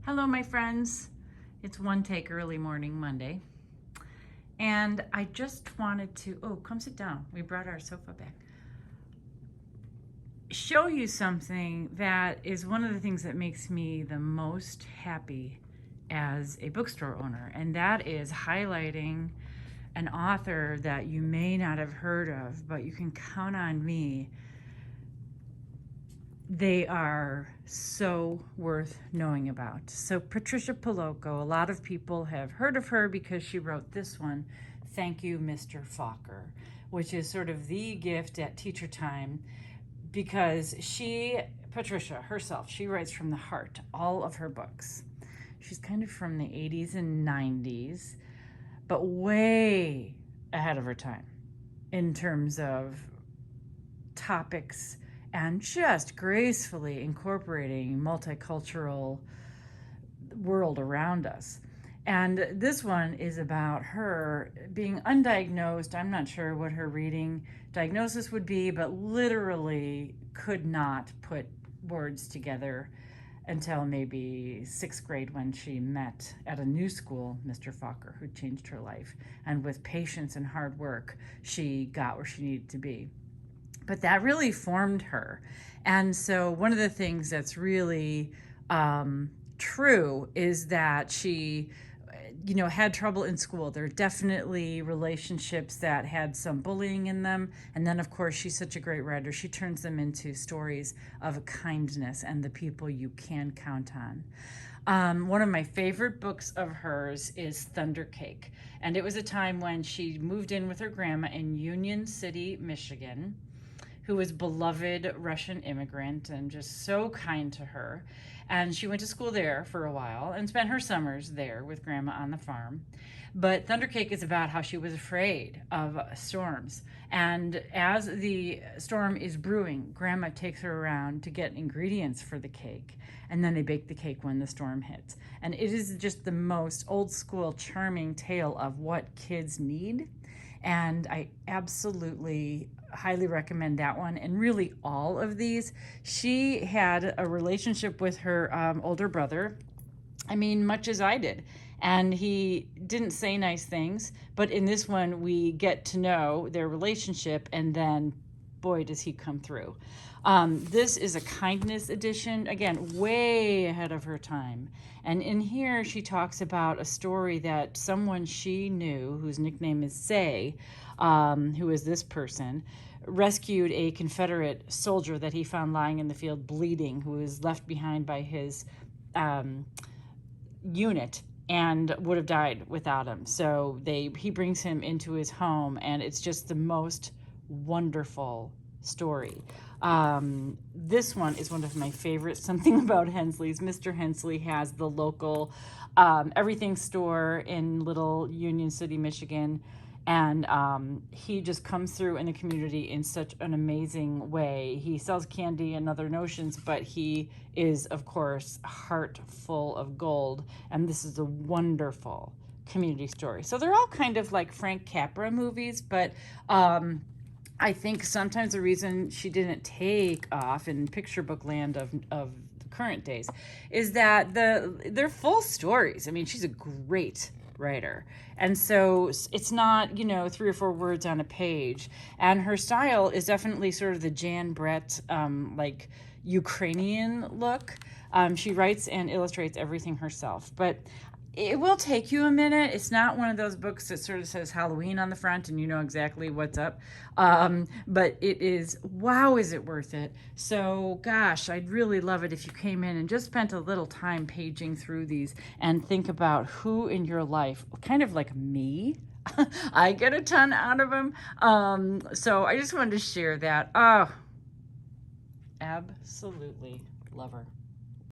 Hello, my friends. It's One Take Early Morning Monday. And I just wanted to, come sit down. We brought our sofa back. Show you something that is one of the things that makes me the most happy as a bookstore owner. And that is highlighting an author that you may not have heard of, but you can count on me. They are so worth knowing about. So Patricia Poloco, a lot of people have heard of her because she wrote this one, Thank You, Mr. Fokker, which is sort of the gift at teacher time because Patricia herself, she writes from the heart, all of her books. She's kind of from the 80s and 90s, but way ahead of her time in terms of topics and just gracefully incorporating multicultural world around us. And this one is about her being undiagnosed. I'm not sure what her reading diagnosis would be, but literally could not put words together until maybe 6th grade when she met at a new school, Mr. Fokker, who changed her life. And with patience and hard work, she got where she needed to be. But that really formed her. And so one of the things that's really true is that she, had trouble in school. There are definitely relationships that had some bullying in them. And then, of course, she's such a great writer. She turns them into stories of kindness and the people you can count on. One of my favorite books of hers is Thunder Cake. And it was a time when she moved in with her grandma in Union City, Michigan, who was beloved Russian immigrant and just so kind to her. And she went to school there for a while and spent her summers there with grandma on the farm. But Thunder Cake is about how she was afraid of storms. And as the storm is brewing, grandma takes her around to get ingredients for the cake. And then they bake the cake when the storm hits. And it is just the most old school, charming tale of what kids need. And I absolutely highly recommend that one, and really all of these. She had a relationship with her older brother, much as I did, and he didn't say nice things, but in this one we get to know their relationship, and then boy does he come through. This is a kindness edition, again, way ahead of her time. And in here, she talks about a story that someone she knew, whose nickname is Say, who is this person, rescued a Confederate soldier that he found lying in the field bleeding, who was left behind by his unit and would have died without him. So he brings him into his home, and it's just the most wonderful story. This one is one of my favorites. Something About Hensley's. Mr. Hensley has the local everything store in Little Union City, Michigan, and he just comes through in the community in such an amazing way. He sells candy and other notions, but he is, of course, heart full of gold, and this is a wonderful community story. So they're all kind of like Frank Capra movies, but I think sometimes the reason she didn't take off in picture book land of the current days is that they're full stories. She's a great writer, and so it's not 3 or 4 words on a page, and her style is definitely sort of the Jan Brett like Ukrainian look. She writes and illustrates everything herself, but it will take you a minute. It's not one of those books that sort of says Halloween on the front and you know exactly what's up. But it is, wow, is it worth it? So, gosh, I'd really love it if you came in and just spent a little time paging through these and think about who in your life, kind of like me, I get a ton out of them. So I just wanted to share that. Oh, absolutely love her.